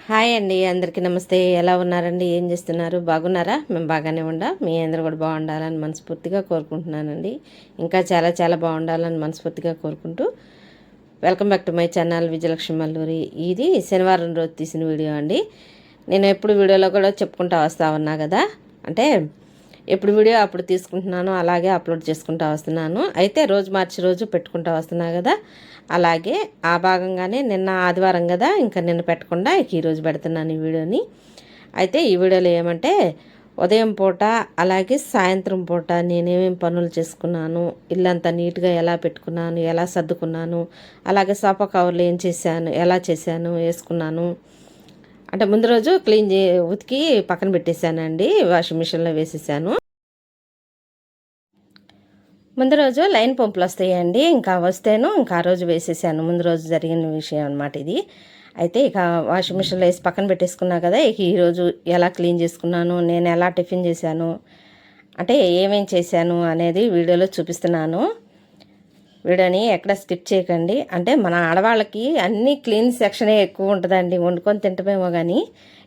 Hi అండి, అందరికీ నమస్తే. ఎలా ఉన్నారండి? ఏం చేస్తున్నారు? బాగున్నారా? మేము బాగానే మీ అందరూ కూడా బాగుండాలని మనస్ఫూర్తిగా కోరుకుంటున్నానండి. ఇంకా చాలా చాలా బాగుండాలని మనస్ఫూర్తిగా కోరుకుంటూ welcome back to my channel Vijayalakshmi Malluri. ఇది శనివారం రోజు తీసిన వీడియో అండి. నేను ఎప్పుడు వీడియోలో కూడా చెప్పుకుంటూ వస్తూ ఉన్నా కదా, అంటే ఎప్పుడు వీడియో అప్పుడు తీసుకుంటున్నాను, అలాగే అప్లోడ్ చేసుకుంటూ వస్తున్నాను. అయితే రోజు మార్చి రోజు పెట్టుకుంటూ వస్తున్నా కదా, అలాగే ఆ భాగంగానే నిన్న ఆదివారం కదా, ఇంకా నిన్న పెట్టకుండా ఈరోజు పెడుతున్నాను ఈ వీడియోని. అయితే ఈ వీడియోలో ఏమంటే ఉదయం పూట అలాగే సాయంత్రం పూట నేనేమేమి పనులు చేసుకున్నాను, ఇల్లంతా నీట్గా ఎలా పెట్టుకున్నాను, ఎలా సర్దుకున్నాను, అలాగే సోఫా కవర్లు ఏం చేశాను, ఎలా చేశాను, వేసుకున్నాను. అంటే ముందు రోజు ఉతికి పక్కన పెట్టేశానండి, వాషింగ్ మిషన్లో వేసేసాను. ముందు రోజు లైన్ పంపులు వస్తాయండి, ఇంకా వస్తేను ఇంకా ఆ రోజు వేసేసాను. ముందు రోజు జరిగిన విషయం అనమాట ఇది. అయితే ఇక వాషింగ్ మిషన్లో వేసి పక్కన పెట్టేసుకున్నా కదా, ఇక ఈరోజు ఎలా క్లీన్ చేసుకున్నాను, నేను ఎలా టిఫిన్ చేశాను, అంటే ఏమేం చేశాను అనేది వీడియోలో చూపిస్తున్నాను. వీడియోని ఎక్కడ స్కిప్ చేయకండి. అంటే మన ఆడవాళ్ళకి అన్నీ క్లీన్ సెక్షనే ఎక్కువ ఉంటుందండి, వండుకొని తింటమేమో కానీ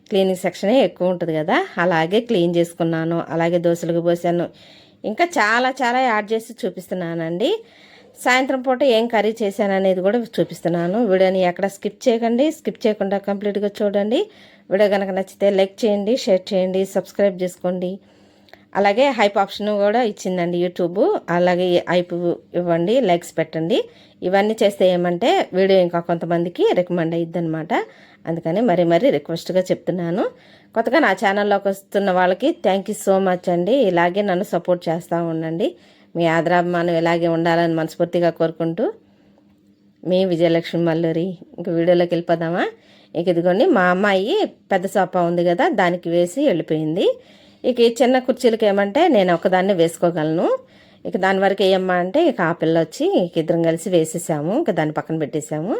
క్లీనింగ్ సెక్షనే ఎక్కువ ఉంటుంది కదా. అలాగే క్లీన్ చేసుకున్నాను, అలాగే దోశలకు పోసాను, ఇంకా చాలా చాలా యాడ్ చేసి చూపిస్తున్నానండి. సాయంత్రం పూట ఏం కర్రీ చేశాను అనేది కూడా చూపిస్తున్నాను. వీడియోని ఎక్కడ స్కిప్ చేయకండి, స్కిప్ చేయకుండా కంప్లీట్గా చూడండి. వీడియో కనుక నచ్చితే లైక్ చేయండి, షేర్ చేయండి, సబ్స్క్రైబ్ చేసుకోండి. అలాగే హైప్ ఆప్షన్ కూడా ఇచ్చిందండి యూట్యూబ్, అలాగే హైప్ ఇవ్వండి, లైక్స్ పెట్టండి. ఇవన్నీ చేస్తే ఏమంటే వీడియో ఇంకా కొంతమందికి రికమెండ్ అయ్యిద్ది అనమాట. అందుకని మరీ రిక్వెస్ట్గా చెప్తున్నాను. కొత్తగా నా ఛానల్లోకి వస్తున్న వాళ్ళకి థ్యాంక్ యూ సో మచ్ అండి. ఇలాగే నన్ను సపోర్ట్ చేస్తూ ఉండండి. మీ ఆదరాభిమానం ఇలాగే ఉండాలని మనస్ఫూర్తిగా కోరుకుంటూ మీ విజయలక్ష్మి మల్లూరి. ఇంక వీడియోలోకి వెళ్ళిపోదామా? ఇక ఇదిగోండి, మా అమ్మాయి పెద్ద సోఫా ఉంది కదా, దానికి వేసి వెళ్ళిపోయింది. ఇక ఈ చిన్న కుర్చీలకి ఏమంటే నేను ఒకదాన్ని వేసుకోగలను. ఇక దాని వరకు ఏమమ్మా అంటే ఇక ఆ పిల్ల వచ్చి ఇక ఇద్దరం కలిసి వేసేసాము, ఇక దాన్ని పక్కన పెట్టేసాము.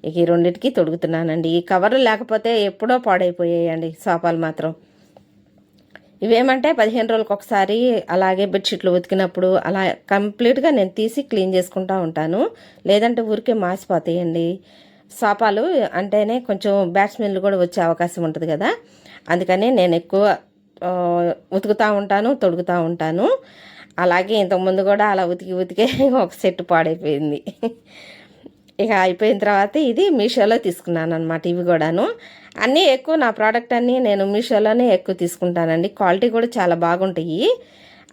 ఇక ఈ రెండింటికి తొడుగుతున్నానండి. ఈ కవర్లు లేకపోతే ఎప్పుడో పాడైపోయాయండి సోఫాలు మాత్రం. ఇవేమంటే 15 రోజులకు ఒకసారి అలాగే బెడ్షీట్లు ఉతికినప్పుడు అలా కంప్లీట్గా నేను తీసి క్లీన్ చేసుకుంటూ ఉంటాను, లేదంటే ఊరికే మాసిపోతాయండి సోఫాలు. అంటేనే కొంచెం బ్యాడ్ స్మెల్ కూడా వచ్చే అవకాశం ఉంటుంది కదా, అందుకని నేను ఎక్కువ ఉతుకుతూ ఉంటాను, తొడుగుతూ ఉంటాను. అలాగే ఇంతకుముందు కూడా అలా ఉతికే ఒక సెట్ పాడైపోయింది. ఇక అయిపోయిన తర్వాత ఇది మీషోలో తీసుకున్నాను అనమాట. ఇవి కూడాను అన్నీ ఎక్కువ, నా ప్రోడక్ట్ అన్నీ నేను మీషోలోనే ఎక్కువ తీసుకుంటానండి. క్వాలిటీ కూడా చాలా బాగుంటాయి,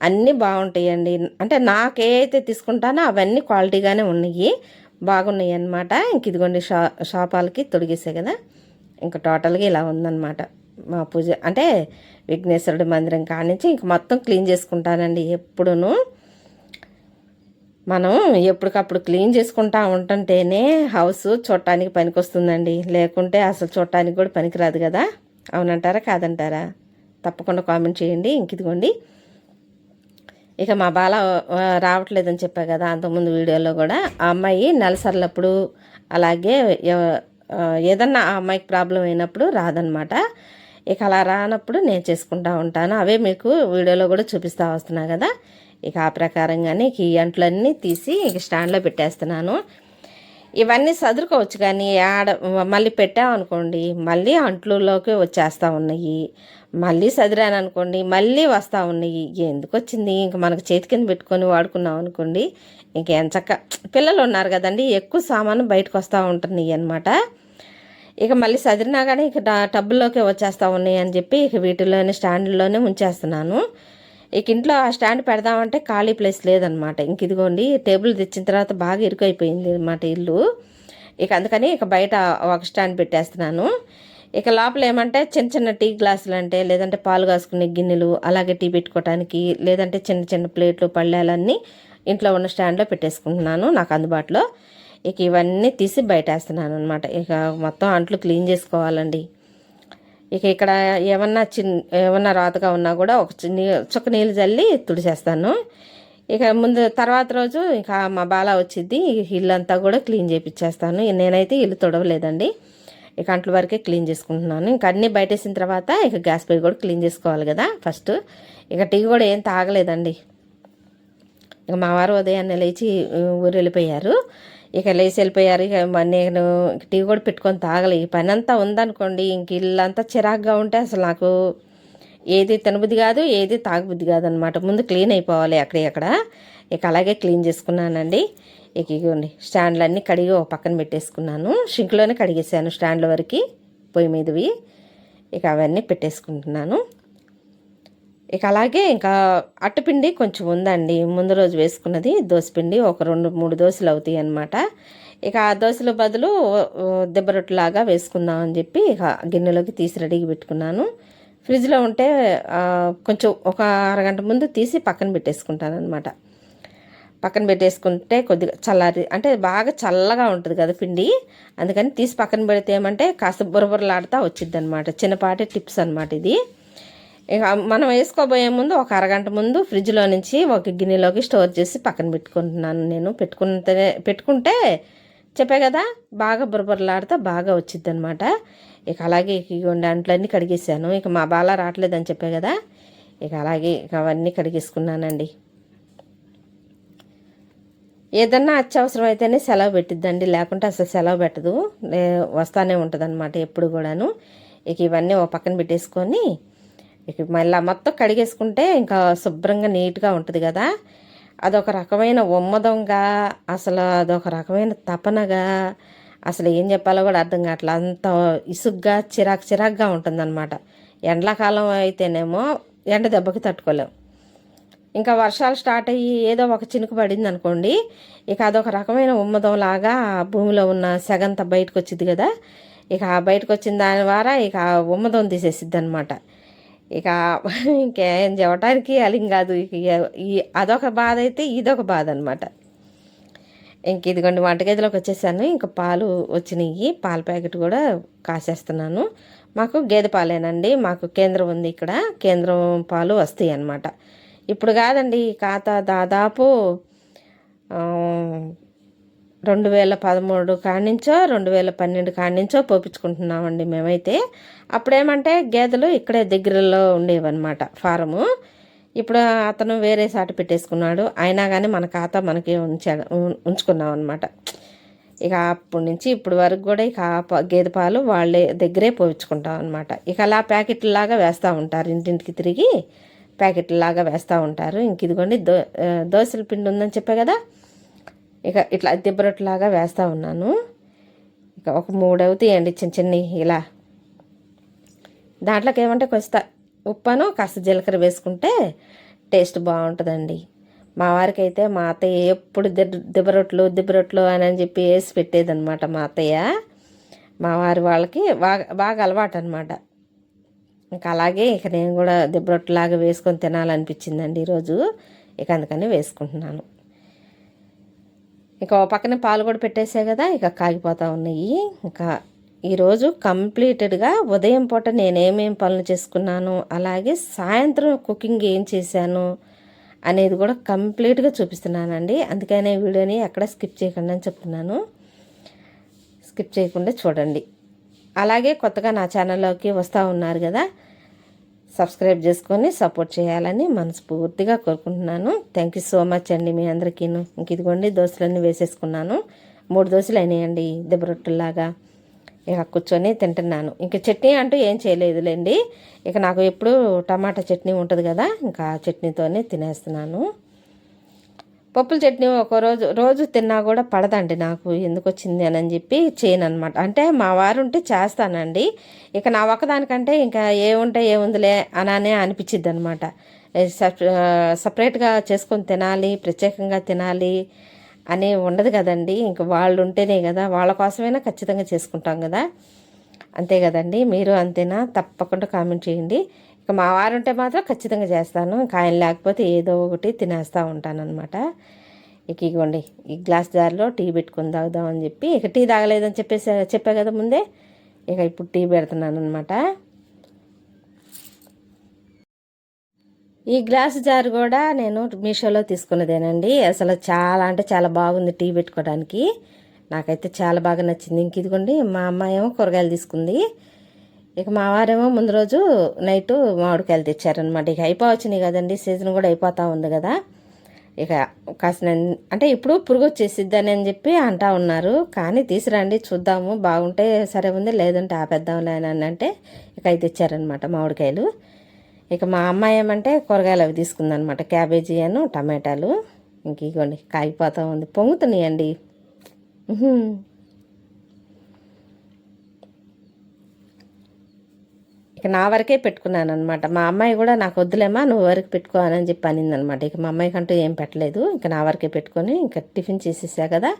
అన్నీ బాగుంటాయండి. అంటే నాకు ఏవైతే తీసుకుంటానో అవన్నీ క్వాలిటీగానే ఉన్నాయి, బాగున్నాయి అన్నమాట. ఇంక ఇదిగోండి షాపాలకి తొడిగేసే కదా, ఇంకా టోటల్గా ఇలా ఉందన్నమాట మా పూజ. అంటే విఘ్నేశ్వరుడి మందిరం కానించి ఇంక మొత్తం క్లీన్ చేసుకుంటానండి. ఎప్పుడును మనం ఎప్పటికప్పుడు క్లీన్ చేసుకుంటా ఉంటుంటేనే హౌస్ చూడటానికి పనికొస్తుందండి, లేకుంటే అసలు చూడటానికి కూడా పనికిరాదు కదా. అవునంటారా కాదంటారా? తప్పకుండా కామెంట్ చేయండి. ఇంక ఇదిగోండి, ఇక మా బాల రావట్లేదని చెప్పా కదా అంతకుముందు వీడియోలో కూడా. ఆ అమ్మాయి నెలసర్లప్పుడు అలాగే ఏదన్నా ఆ అమ్మాయికి ప్రాబ్లం అయినప్పుడు రాదనమాట. ఇక అలా రానప్పుడు నేను చేసుకుంటూ ఉంటాను. అవే మీకు వీడియోలో కూడా చూపిస్తూ వస్తున్నా కదా. ఇక ఆ ప్రకారంగానే ఈ అంట్లన్నీ తీసి ఇక స్టాండ్లో పెట్టేస్తున్నాను. ఇవన్నీ సదురుకోవచ్చు, కానీ మళ్ళీ పెట్టామనుకోండి మళ్ళీ అంట్లలోకి వచ్చేస్తూ ఉన్నాయి, మళ్ళీ సదిరాను అనుకోండి మళ్ళీ వస్తూ ఉన్నాయి. ఎందుకు వచ్చింది, ఇంక మనకు చేతి కింద పెట్టుకొని వాడుకున్నాం అనుకోండి, ఇంకెంచక్క పిల్లలు ఉన్నారు కదండి, ఎక్కువ సామాను బయటకు వస్తూ ఉంటున్నాయి అనమాట. ఇక మళ్ళీ సదిరినా కానీ ఇక టబ్బుల్లోకి వచ్చేస్తూ ఉన్నాయి అని చెప్పి ఇక వీటిలోనే స్టాండ్లోనే ఉంచేస్తున్నాను. ఇక ఇంట్లో ఆ స్టాండ్ పెడదామంటే ఖాళీ ప్లేస్ లేదనమాట. ఇంక ఇదిగోండి, టేబుల్ తెచ్చిన తర్వాత బాగా ఇరుకైపోయింది అనమాట ఇల్లు. ఇక అందుకని ఇక బయట ఒక స్టాండ్ పెట్టేస్తున్నాను. ఇక లోపల ఏమంటే చిన్న చిన్న టీ గ్లాసులు అంటే, లేదంటే పాలు కాసుకునే గిన్నెలు, అలాగే టీ పెట్టుకోవడానికి, లేదంటే చిన్న చిన్న ప్లేట్లు పళ్ళాలన్నీ ఇంట్లో ఉన్న స్టాండ్లో పెట్టేసుకుంటున్నాను నాకు అందుబాటులో. ఇక ఇవన్నీ తీసి బయట వేస్తున్నాను అనమాట. ఇక మొత్తం అంట్లు క్లీన్ చేసుకోవాలండి. ఇక ఇక్కడ ఏమన్నా రాతగా ఉన్నా కూడా ఒక చుక్క నీళ్ళు జల్లి తుడిచేస్తాను. ఇక తర్వాత రోజు ఇక మా బాల వచ్చింది, ఇల్లంతా కూడా క్లీన్ చేయించేస్తాను. నేనైతే ఇల్లు తుడవలేదండి, ఇక అంట్ల వరకే క్లీన్ చేసుకుంటున్నాను. ఇంక అన్నీ బయటేసిన తర్వాత ఇక గ్యాస్ పొయ్యి కూడా క్లీన్ చేసుకోవాలి కదా ఫస్ట్. ఇక టీ కూడా ఏం తాగలేదండి. ఇక మా వారు ఉదయాన్నే లేచి ఊరు వెళ్ళిపోయారు. ఇక లేచి వెళ్ళిపోయారు. ఇక నేను టీ కూడా పెట్టుకొని తాగలే. ఈ పని అంతా ఉందనుకోండి, ఇంక ఇల్లంతా చిరాగ్గా ఉంటే అసలు నాకు ఏది తినబుద్ధి కాదు, ఏది తాగబుద్ధి కాదు అనమాట. ముందు క్లీన్ అయిపోవాలి అక్కడ. ఇక అలాగే క్లీన్ చేసుకున్నానండి. ఇక ఇగోండి స్టాండ్లన్నీ కడిగి ఒక పక్కన పెట్టేసుకున్నాను. షింక్లోనే కడిగేసాను స్టాండ్ల వరకు పొయ్యి మీదవి. ఇక అవన్నీ పెట్టేసుకుంటున్నాను. ఇక అలాగే ఇంకా అట్టుపిండి కొంచెం ఉందండి, ముందు రోజు వేసుకున్నది దోసపిండి. ఒక 2-3 దోశలు అవుతాయి అన్నమాట. ఇక ఆ దోశల బదులు దెబ్బరొట్టులాగా వేసుకుందామని చెప్పి ఇక గిన్నెలోకి తీసి రెడీగా పెట్టుకున్నాను. ఫ్రిడ్జ్లో ఉంటే కొంచెం ఒక అరగంట ముందు తీసి పక్కన పెట్టేసుకుంటాను అనమాట. పక్కన పెట్టేసుకుంటే కొద్దిగా చల్లారి అంటే బాగా చల్లగా ఉంటుంది కదా పిండి, అందుకని తీసి పక్కన పెడితే ఏమంటే కాస్త బురబురలాడుతూ వచ్చిద్ది అనమాట. చిన్నపాటి టిప్స్ అనమాట ఇది. ఇక మనం వేసుకోబోయే ముందు ఒక అరగంట ముందు ఫ్రిడ్జ్లో నుంచి ఒక గిన్నెలోకి స్టోర్ చేసి పక్కన పెట్టుకుంటున్నాను. నేను పెట్టుకుంటే చెప్పే కదా బాగా బురబురలాడుతూ బాగా వచ్చిద్ది అనమాట. ఇక అలాగే ఇక అంట్లన్నీ కడిగేసాను. ఇక మా బాల రావట్లేదని చెప్పే కదా, ఇక అలాగే ఇక అవన్నీ కడిగేసుకున్నానండి. ఏదన్నా అత్యవసరం అయితేనే సెలవు పెట్టిద్దండి, లేకుంటే అసలు సెలవు పెట్టదు, వస్తానే ఉంటుంది అనమాట ఎప్పుడు కూడాను. ఇక ఇవన్నీ ఒక పక్కన పెట్టేసుకొని ఇక మళ్ళీ మొత్తం కడిగేసుకుంటే ఇంకా శుభ్రంగా నీట్గా ఉంటుంది కదా. అదొక రకమైన ఉమ్మదంగా, అసలు అదొక రకమైన తపనగా, అసలు ఏం చెప్పాలో కూడా అర్థం కావట్లేదు. అంత ఇసుగ్గా చిరాకుగా ఉంటుందన్నమాట. ఎండాకాలం అయితేనేమో ఎండ దెబ్బకి తట్టుకోలేం. ఇంకా వర్షాలు స్టార్ట్ అయ్యి ఏదో ఒక చినుకు పడింది అనుకోండి, ఇక అదొక రకమైన ఉమ్మదం లాగా భూమిలో ఉన్న సెగంతా బయటకు వచ్చింది కదా. ఇక బయటకు వచ్చిన దాని ద్వారా ఇక ఉమ్మదం తీసేసిద్ది అనమాట. ఇక ఇంకేం చెప్పడానికి అలిం కాదు. ఇక ఈ అదొక బాధ అయితే ఇదొక బాధ అనమాట. ఇంక ఇదిగోండి వంటగదిలోకి వచ్చేసాను. ఇంకా పాలు వచ్చినాయి, పాల ప్యాకెట్ కూడా కాసేస్తున్నాను. మాకు గేదె పాలేనండి, మాకు కేంద్రం ఉంది ఇక్కడ, కేంద్రం పాలు వస్తాయి అన్నమాట. ఇప్పుడు కాదండి, ఖాతా దాదాపు 2013 కాడ్నించో 2012 కాడ్నించో పోపించుకుంటున్నామండి మేమైతే. అప్పుడేమంటే గేదెలు ఇక్కడే దగ్గరలో ఉండేవన్నమాట ఫారము. ఇప్పుడు అతను వేరే సాటి పెట్టేసుకున్నాడు, అయినా కానీ మన ఖాతా మనకి ఉంచుకున్నాం అనమాట. ఇక అప్పటి నుంచి ఇప్పటి వరకు కూడా ఇక గేదె పాలు వాళ్ళే దగ్గరే పోయించుకుంటాం అనమాట. ఇక అలా ప్యాకెట్లాగా వేస్తూ ఉంటారు, ఇంటింటికి తిరిగి ప్యాకెట్లాగా వేస్తూ ఉంటారు. ఇంక ఇదిగోండి దోశల పిండి ఉందని చెప్పే కదా, ఇక ఇట్లా దిబ్బరొట్టులాగా వేస్తూ ఉన్నాను. ఇక ఒక 3 అవుతాయండి చిన్నవి ఇలా. దాంట్లోకి ఏమంటే కొంత ఉప్పును కాస్త జీలకర్ర వేసుకుంటే టేస్ట్ బాగుంటుందండి. మా వారికి అయితే మా అత్తయ్య ఎప్పుడు దిబ్బరొట్లు అని చెప్పి వేసి పెట్టేదన్నమాట మా అత్తయ్య. మా వారి వాళ్ళకి బాగా అలవాటు అనమాట. ఇంకా అలాగే ఇక నేను కూడా దిబ్బరొట్టులాగా వేసుకొని తినాలనిపించిందండి ఈరోజు. ఇక అందుకని వేసుకుంటున్నాను. ఇక పక్కన పాలు కూడా పెట్టేసే కదా, ఇక కాగిపోతూ ఉన్నాయి. ఇంకా ఈరోజు కంప్లీటెడ్గా ఉదయం పూట నేనేమేం పనులు చేసుకున్నాను, అలాగే సాయంత్రం కుకింగ్ ఏం చేశాను అనేది కూడా కంప్లీట్గా చూపిస్తున్నానండి. అందుకనే వీడియోని ఎక్కడ స్కిప్ చేయకుండా అని చెప్తున్నాను. స్కిప్ చేయకుండా చూడండి. అలాగే కొత్తగా నా ఛానల్లోకి వస్తూ ఉన్నారు కదా, సబ్స్క్రైబ్ చేసుకొని సపోర్ట్ చేయాలని మనస్ఫూర్తిగా కోరుకుంటున్నాను. థ్యాంక్ యూ సో మచ్ అండి మీ అందరికీను. ఇంక ఇదిగోండి దోశలన్నీ వేసేసుకున్నాను. 3 దోశలు అయినాయండి దిబ్బరొట్టులాగా. ఇక కూర్చొని తింటున్నాను. ఇంక చట్నీ అంటూ ఏం చేయలేదులేండి. ఇక నాకు ఎప్పుడు టమాటా చట్నీ ఉంటుంది కదా, ఇంకా చట్నీతోనే తినేస్తున్నాను. పప్పుల చట్నీ రోజు తిన్నా కూడా పడదండి నాకు, ఎందుకు వచ్చింది అని చెప్పి చేయను అనమాట. అంటే మా వారు ఉంటే చేస్తానండి. ఇక నా ఒక్కదానికంటే ఇంకా ఏముందిలే అననే అనిపించిద్ది అనమాట. సపరేట్గా చేసుకొని తినాలి, ప్రత్యేకంగా తినాలి అని ఉండదు కదండి. ఇంక వాళ్ళు ఉంటేనే కదా, వాళ్ళ కోసమైనా ఖచ్చితంగా చేసుకుంటాం కదా, అంతే కదండి. మీరు అంతేనా? తప్పకుండా కామెంట్ చేయండి. ఇక మా వారు ఉంటే మాత్రం ఖచ్చితంగా చేస్తాను, ఇంకా ఆయన లేకపోతే ఏదో ఒకటి తినేస్తూ ఉంటానన్నమాట. ఇక ఇగోండి ఈ గ్లాస్ జార్లో టీ పెట్టుకుని తాగుదామని చెప్పి, ఇక టీ తాగలేదని చెప్పా కదా ముందే, ఇక ఇప్పుడు టీ పెడుతున్నాను అనమాట. ఈ గ్లాస్ జార్ కూడా నేను మీషోలో తీసుకున్నదేనండి. అసలు చాలా అంటే చాలా బాగుంది టీ పెట్టుకోవడానికి, నాకైతే చాలా బాగా నచ్చింది. ఇంక ఇదిగోండి మా అమ్మాయి ఏమో కూరగాయలు తీసుకుంది, ఇక మా వారేమో ముందు రోజు నైటు మామిడికాయలు తెచ్చారనమాట. ఇక అయిపోవచ్చినాయి కదండి, సీజన్ కూడా అయిపోతూ ఉంది కదా. ఇక కాసిన అంటే ఇప్పుడు పురుగు వచ్చేసిద్దని అని చెప్పి అంటా ఉన్నారు, కానీ తీసుకురండి చూద్దాము, బాగుంటే సరే ఉంది, లేదంటే ఆపేద్దాంలే అని అంటే ఇక అవి తెచ్చారనమాట మామిడికాయలు. ఇక మా అమ్మాయి ఏమంటే కూరగాయలు అవి తీసుకుందనమాట, క్యాబేజీ అను టమాటాలు. ఇంక ఇగోండి కాగిపోతూ ఉంది, పొంగుతున్నాయండి. ఇక నా వరకే పెట్టుకున్నాను అనమాట. మా అమ్మాయి కూడా నాకు వద్దులేమా నువ్వు వరకు పెట్టుకో అని చెప్పి అనిందనమాట. ఇక మా అమ్మాయికి అంటూ ఏం పెట్టలేదు, ఇంకా నా వరకే పెట్టుకొని ఇంకా టిఫిన్ చేసేసా కదా.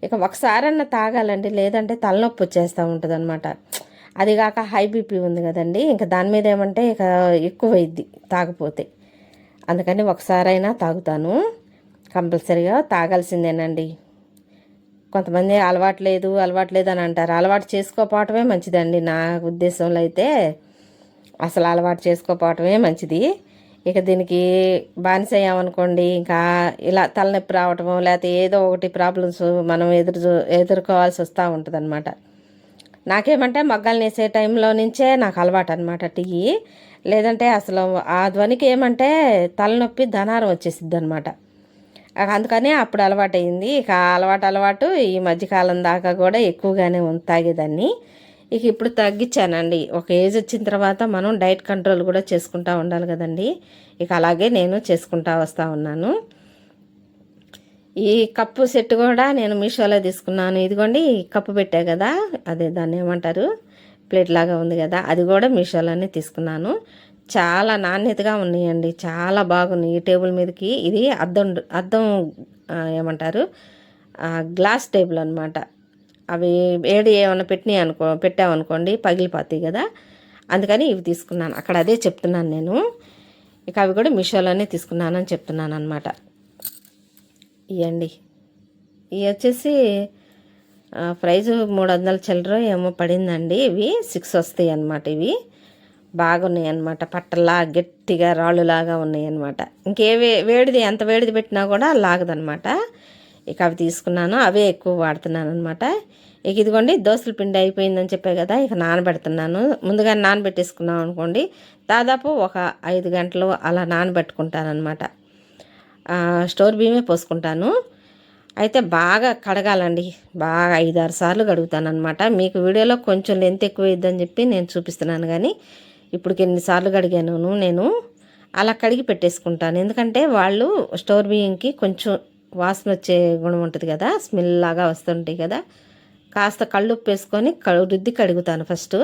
ఇక ఒకసారన్నా తాగాలండి, లేదంటే తలనొప్పి వచ్చేస్తూ ఉంటుంది అనమాట. అదిగాక హై బీపీ ఉంది కదండి, ఇంకా దాని మీద ఏమంటే ఇక ఎక్కువైద్ది తాగపోతే. అందుకని ఒకసారైనా తాగుతాను, కంపల్సరీగా తాగాల్సిందేనండి. కొంతమంది అలవాట్లేదు అని అంటారు, అలవాటు చేసుకోపోవటమే మంచిదండి. నా ఉద్దేశంలో అయితే అసలు అలవాటు చేసుకోపోవటమే మంచిది. ఇక దీనికి బానిస అయ్యామనుకోండి, ఇంకా ఇలా తలనొప్పి రావటము లేకపోతే ఏదో ఒకటి ప్రాబ్లమ్స్ మనం ఎదుర్కోవాల్సి వస్తూ ఉంటుంది అనమాట. నాకేమంటే మగ్గాలు నేసే టైంలో నుంచే నాకు అలవాటు అనమాట టీ. లేదంటే అసలు ఆ ధ్వనికి ఏమంటే తలనొప్పి ధనారం వచ్చేసిద్ది అనమాట. అందుకని అప్పుడు అలవాటు అయింది. ఇక అలవాటు ఈ మధ్యకాలం దాకా కూడా ఎక్కువగానే తాగేదాన్ని. ఇక ఇప్పుడు తగ్గించానండి. ఒక ఏజ్ వచ్చిన తర్వాత మనం డైట్ కంట్రోల్ కూడా చేసుకుంటూ ఉండాలి కదండి. ఇక అలాగే నేను చేసుకుంటూ వస్తూ ఉన్నాను. ఈ కప్పు సెట్ కూడా నేను మీషోలో తీసుకున్నాను. ఇదిగోండి కప్పు పెట్టా కదా, అదే దాన్ని ఏమంటారు, ప్లేట్ లాగా ఉంది కదా, అది కూడా మీషోలోనే తీసుకున్నాను. చాలా నాణ్యతగా ఉన్నాయండి, చాలా బాగున్నాయి. ఈ టేబుల్ మీదకి ఇది అద్దం ఏమంటారు, గ్లాస్ టేబుల్ అనమాట. అవి వేడి ఏమైనా పెట్టామనుకోండి పగిలిపోతాయి కదా, అందుకని ఇవి తీసుకున్నాను. అక్కడ అదే చెప్తున్నాను నేను. ఇక అవి కూడా మీషోలోనే తీసుకున్నానని చెప్తున్నాను అనమాట. ఇవ్వండి, ఇవి వచ్చేసి ప్రైజు 300 చిల్లర ఏమో పడిందండి. ఇవి 6 వస్తాయి అన్నమాట. ఇవి బాగున్నాయి అన్నమాట, పట్టలా గట్టిగా రాళ్ళులాగా ఉన్నాయి అన్నమాట. వేడిది ఎంత వేడిది పెట్టినా కూడా లాగదనమాట. ఇక అవి తీసుకున్నాను, అవే ఎక్కువ వాడుతున్నాను అనమాట. ఇక ఇదిగోండి దోసల పిండి అయిపోయిందని చెప్పే కదా, ఇక నానబెడుతున్నాను. ముందుగా నానబెట్టేసుకున్నాం అనుకోండి, దాదాపు ఒక 5 గంటలు అలా నానబెట్టుకుంటాను అనమాట. స్టోర్ బియ్యమే పోసుకుంటాను. అయితే బాగా కడగాలండి, బాగా 5-6 సార్లు కడుగుతాను అనమాట. మీకు వీడియోలో కొంచెం లెంత్ ఎక్కువ ఇద్దని చెప్పి నేను చూపిస్తున్నాను, కానీ ఇప్పటికి ఎన్నిసార్లు కడిగాను నేను. అలా కడిగి పెట్టేసుకుంటాను, ఎందుకంటే వాళ్ళు స్టోర్ బియ్యంకి కొంచెం వాసన వచ్చే గుణం ఉంటుంది కదా, స్మెల్ లాగా వస్తుంటాయి కదా. కాస్త కళ్ళుప్పు వేసుకొని రుద్ది కడుగుతాను ఫస్ట్.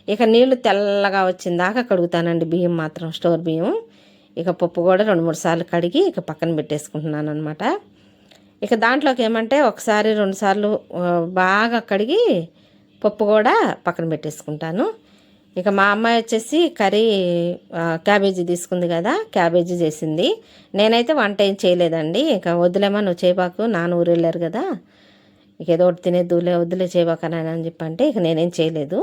ఇక నీళ్లు తెల్లగా వచ్చిన దాకా కడుగుతానండి బియ్యం మాత్రం, స్టోర్ బియ్యం. ఇక పప్పు కూడా 2-3 సార్లు కడిగి ఇక పక్కన పెట్టేసుకుంటున్నాను అనమాట. ఇక దాంట్లోకి ఏమంటే 1-2 సార్లు బాగా కడిగి పప్పు కూడా పక్కన పెట్టేసుకుంటాను. ఇక మా అమ్మాయి వచ్చేసి కర్రీ క్యాబేజీ తీసుకుంది కదా, క్యాబేజీ చేసింది. నేనైతే వంట ఏం చేయలేదండి. ఇక వద్దులేమా నువ్వు చేయబాకు, నాన్న ఊరు వెళ్ళారు కదా, ఇక ఏదో ఒకటి తినేద్దులే, వద్దులే చేయబాకనని అని చెప్పంటే ఇక నేనేం చేయలేదు.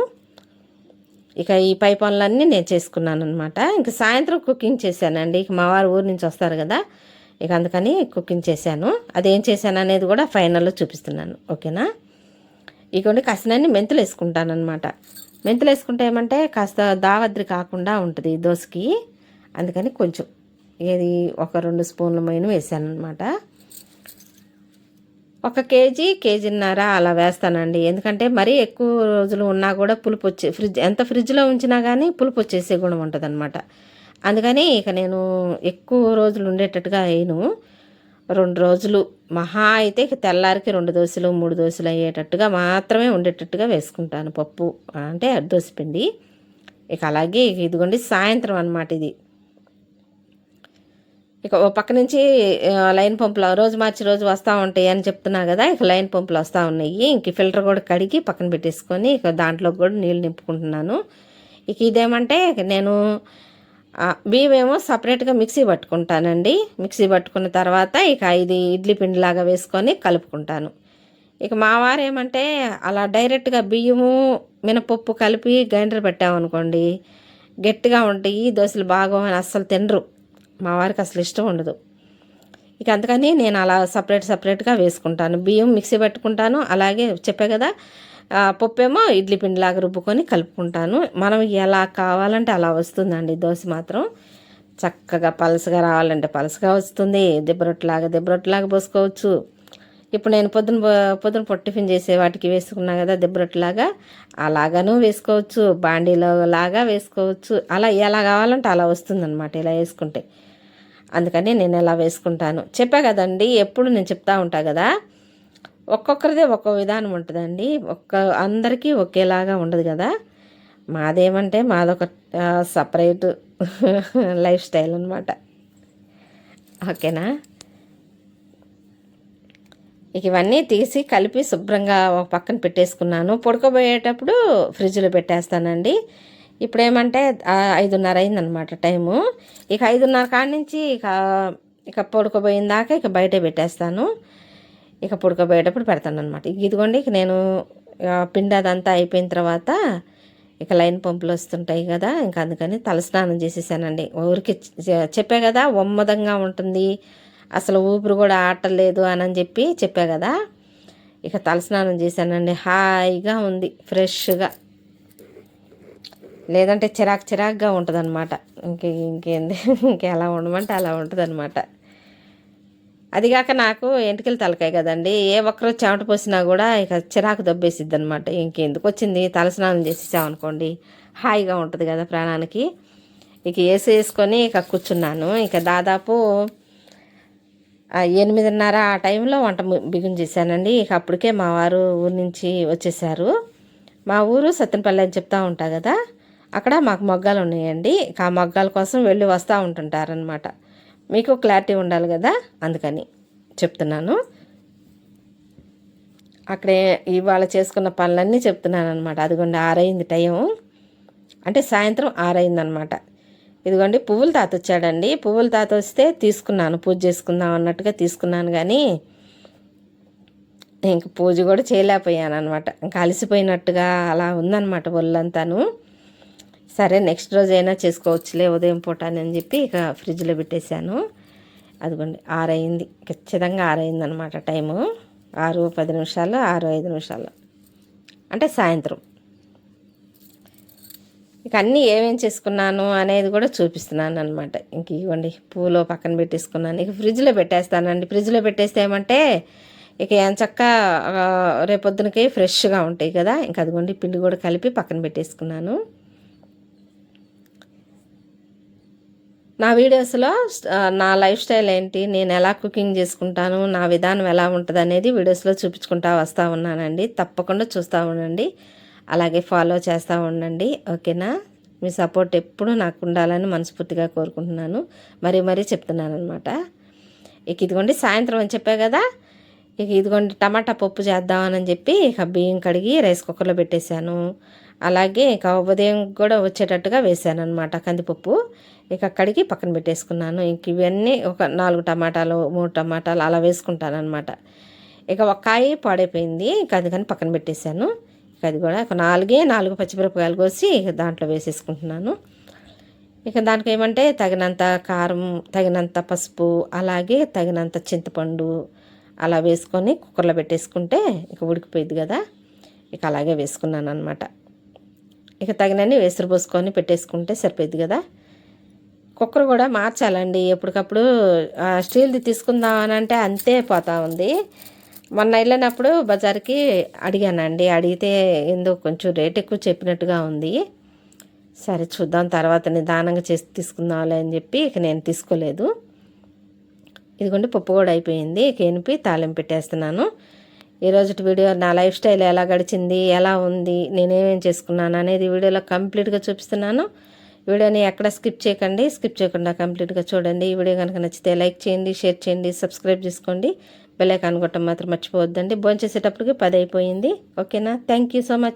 ఇక ఈ పై పనులన్నీ నేను చేసుకున్నాను అనమాట. ఇంక సాయంత్రం కుకింగ్ చేశానండి. ఇక మా వారు ఊరు నుంచి వస్తారు కదా, ఇక అందుకని కుకింగ్ చేశాను. అదేం చేశాను అనేది కూడా ఫైనల్లో చూపిస్తున్నాను, ఓకేనా. ఇక కాసినన్ని మెంతులు వేసుకుంటాను అనమాట. మెంతులు వేసుకుంటే ఏమంటే కాస్త దావద్రి కాకుండా ఉంటుంది దోశకి, అందుకని కొంచెం ఏది ఒక 2 స్పూన్ల మైన వేసాను అనమాట. 1 కేజీన్నర అలా వేస్తానండి, ఎందుకంటే మరీ ఎక్కువ రోజులు ఉన్నా కూడా పులుపు వచ్చే ఎంత ఫ్రిడ్జ్లో ఉంచినా కానీ పులుపు వచ్చేసే గుణం ఉంటుంది అనమాట. అందుకని ఇక నేను ఎక్కువ రోజులు ఉండేటట్టుగా వేయను. 2 రోజులు మహా అయితే ఇక తెల్లారికి 2 దోశలు 3 దోశలు అయ్యేటట్టుగా మాత్రమే ఉండేటట్టుగా వేసుకుంటాను పప్పు, అంటే దోశపిండి. ఇక అలాగే ఇదిగోండి సాయంత్రం అనమాట ఇది. ఇక ఓ పక్క నుంచి లైన్ పంపులు రోజు మార్చి రోజు వస్తూ ఉంటాయి అని చెప్తున్నా కదా, ఇక లైన్ పంపులు వస్తూ ఉన్నాయి. ఇంక ఫిల్టర్ కూడా కడిగి పక్కన పెట్టేసుకొని ఇక దాంట్లో కూడా నీళ్ళు నింపుకుంటున్నాను. ఇక ఇదేమంటే నేను బియ్యం ఏమో సపరేట్గా మిక్సీ పట్టుకుంటానండి. మిక్సీ పట్టుకున్న తర్వాత ఇక ఇది ఇడ్లీ పిండిలాగా వేసుకొని కలుపుకుంటాను. ఇక మా వారు ఏమంటే అలా డైరెక్ట్గా బియ్యము మినపప్పు కలిపి గ్రైండర్ పెట్టామనుకోండి, గట్టిగా ఉంటాయి దోశలు, బాగా అని అస్సలు తినరు. మా వారికి అసలు ఇష్టం ఉండదు. ఇక అందుకని నేను అలా సపరేట్గా వేసుకుంటాను. బియ్యం మిక్సీ పెట్టుకుంటాను, అలాగే చెప్పే కదా పప్పు ఏమో ఇడ్లీ పిండిలాగా రుబ్బుకొని కలుపుకుంటాను. మనం ఎలా కావాలంటే అలా వస్తుందండి దోశ మాత్రం. చక్కగా పలసగా రావాలంటే పలసగా వస్తుంది, దిబ్బరొట్టులాగా పోసుకోవచ్చు. ఇప్పుడు నేను పొద్దున టిఫిన్ చేసే వాటికి వేసుకున్నా కదా దిబ్బరొట్టులాగా, అలాగనూ వేసుకోవచ్చు, బాండీలో లాగా వేసుకోవచ్చు. అలా ఎలా కావాలంటే అలా వస్తుందన్నమాట ఇలా వేసుకుంటే. అందుకని నేను ఎలా వేసుకుంటాను చెప్పా కదండి, ఎప్పుడు నేను చెప్తా ఉంటా కదా, ఒక్కొక్కరిదే ఒక్కో విధానం ఉంటుందండి. అందరికీ ఒకేలాగా ఉండదు కదా. మాదేమంటే మాదొక సపరేట్ లైఫ్ స్టైల్ అనమాట. ఓకేనా. ఇక ఇవన్నీ తీసి కలిపి శుభ్రంగా ఒక పక్కన పెట్టేసుకున్నాను. పడుకోబోయేటప్పుడు ఫ్రిడ్జ్లో పెట్టేస్తానండి. ఇప్పుడేమంటే 5:30 అయిందనమాట టైము. ఇక 5:30 కాడి నుంచి ఇక పడుకోబోయిన దాకా ఇక బయటే పెట్టేస్తాను. ఇక పడుకోబోయేటప్పుడు పెడతాను అనమాట. ఇదిగోండి, ఇక నేను పిండి అదంతా అయిపోయిన తర్వాత ఇక లైన్ పంపులు వస్తుంటాయి కదా, ఇంకా అందుకని తలస్నానం చేసేసానండి. ఊరికి చెప్పా కదా ఒమ్మదంగా ఉంటుంది, అసలు ఊపిరి కూడా ఆటలేదు అని చెప్పా కదా. ఇక తలస్నానం చేశానండి, హాయిగా ఉంది, ఫ్రెష్గా. లేదంటే చిరాకుగా ఉంటుంది అనమాట. ఇంకేంది ఇంకెలా ఉండమంటే అలా ఉంటుంది అనమాట. అదిగాక నాకు ఎంటికలు తలకాయ కదండి, ఏ ఒక్కరో చెమట పోసినా కూడా ఇక చిరాకు దబ్బేసిద్ది అనమాట. ఇంకెందుకు వచ్చింది, తలస్నానం చేసేసామనుకోండి హాయిగా ఉంటుంది కదా ప్రాణానికి. ఇక వేసుకొని ఇక కూర్చున్నాను. ఇక దాదాపు 8:30 ఆ టైంలో వంట బిగిన్ చేశానండి. ఇక అప్పటికే మా వారు ఊరి నుంచి వచ్చేసారు. మా ఊరు సత్తెనపల్లి అని చెప్తా ఉంటా కదా, అక్కడ మాకు మొగ్గాలు ఉన్నాయండి. ఇక ఆ మొగ్గాల కోసం వెళ్ళి వస్తూ ఉంటుంటారనమాట. మీకు క్లారిటీ ఉండాలి కదా, అందుకని చెప్తున్నాను. అక్కడే ఇవాళ చేసుకున్న పనులన్నీ చెప్తున్నాను అనమాట. అదిగోండి 6 అయింది టైం, అంటే సాయంత్రం 6 అయిందనమాట. ఇదిగోండి పువ్వుల తాత వచ్చాడండి. పువ్వుల తాత వస్తే తీసుకున్నాను, పూజ చేసుకుందాం అన్నట్టుగా తీసుకున్నాను. కానీ ఇంక పూజ కూడా చేయలేకపోయాను అనమాట. ఇంకా అలసిపోయినట్టుగా అలా ఉందన్నమాట ఒళ్ళంతాను. సరే నెక్స్ట్ రోజు అయినా చేసుకోవచ్చులే ఉదయం పూట అని చెప్పి ఇక ఫ్రిడ్జ్లో పెట్టేశాను. అదిగోండి 6 అయింది, ఖచ్చితంగా 6 అయిందనమాట టైము. 6:10, 6:05 అంటే సాయంత్రం. ఇక అన్నీ ఏమేం చేసుకున్నాను అనేది కూడా చూపిస్తున్నాను అనమాట. ఇంక ఇవ్వండి పూలో పక్కన పెట్టేసుకున్నాను. ఇక ఫ్రిడ్జ్లో పెట్టేస్తానండి. ఫ్రిడ్జ్లో పెట్టేస్తే ఏమంటే ఇక ఎంచక్క రేపొద్దునకి ఫ్రెష్గా ఉంటాయి కదా. ఇంక అదిగోండి పిండి కూడా కలిపి పక్కన పెట్టేసుకున్నాను. నా వీడియోస్లో నా లైఫ్ స్టైల్ ఏంటి, నేను ఎలా కుకింగ్ చేసుకుంటాను, నా విధానం ఎలా ఉంటుంది అనేది వీడియోస్లో చూపించుకుంటా వస్తూ ఉన్నానండి. తప్పకుండా చూస్తూ ఉండండి, అలాగే ఫాలో చేస్తూ ఉండండి. ఓకేనా. మీ సపోర్ట్ ఎప్పుడు నాకు ఉండాలని మనస్ఫూర్తిగా కోరుకుంటున్నాను. మరీ చెప్తున్నాను అనమాట. ఇక ఇదిగోండి సాయంత్రం అని చెప్పా కదా, ఇక ఇదిగోండి టమాటా పప్పు చేద్దామని చెప్పి ఇక బియ్యం కడిగి రైస్ కుక్కర్లో పెట్టేశాను. అలాగే ఇక ఉదయం కూడా వచ్చేటట్టుగా వేసాను అనమాట కందిపప్పు. ఇక కడిగి పక్కన పెట్టేసుకున్నాను. ఇంక ఇవన్నీ ఒక 4 టమాటాలు 3 టమాటాలు అలా వేసుకుంటాను అనమాట. ఇక ఒక కాయ పాడైపోయింది, ఇక అందుకని పక్కన పెట్టేశాను. ఇక అది కూడా ఒక 4 పచ్చిమిరపకాయలు కోసి ఇక దాంట్లో వేసేసుకుంటున్నాను. ఇక దానికి ఏమంటే తగినంత కారం, తగినంత పసుపు, అలాగే తగినంత చింతపండు అలా వేసుకొని కుక్కర్లో పెట్టేసుకుంటే ఇక ఉడికిపోయింది కదా. ఇక అలాగే వేసుకున్నాను అనమాట. ఇక తగినన్ని వేసురు పోసుకొని పెట్టేసుకుంటే సరిపోయింది కదా. కుక్కర్ కూడా మార్చాలండి ఎప్పటికప్పుడు. స్టీల్ది తీసుకుందామని అంటే అంతే పోతా ఉంది. మొన్న వెళ్ళినప్పుడు బజార్కి అడిగానండి, అడిగితే ఎందుకు కొంచెం రేట్ ఎక్కువ చెప్పినట్టుగా ఉంది. సరే చూద్దాం తర్వాత నిదానంగా చేసి తీసుకుందాంలే అని చెప్పి ఇక నేను తీసుకోలేదు. ఇదిగోండి పప్పు కూడా అయిపోయింది. ఇక ఎనిపి తాలింపు పెట్టేస్తున్నాను. ఈరోజు వీడియో నా లైఫ్ స్టైల్ ఎలా గడిచింది, ఎలా ఉంది, నేనేమేం చేసుకున్నాను అనేది వీడియోలో కంప్లీట్గా చూపిస్తున్నాను. వీడియోని ఎక్కడ స్కిప్ చేయకండి, స్కిప్ చేయకుండా కంప్లీట్గా చూడండి. ఈ వీడియో కనుక నచ్చితే లైక్ చేయండి, షేర్ చేయండి, సబ్స్క్రైబ్ చేసుకోండి. బెల్ ఐకాన్ కొట్టడం మాత్రం మర్చిపోవద్దండి. భోంచేసేటప్పటికి 10 అయిపోయింది. ఓకేనా. Thank you so much.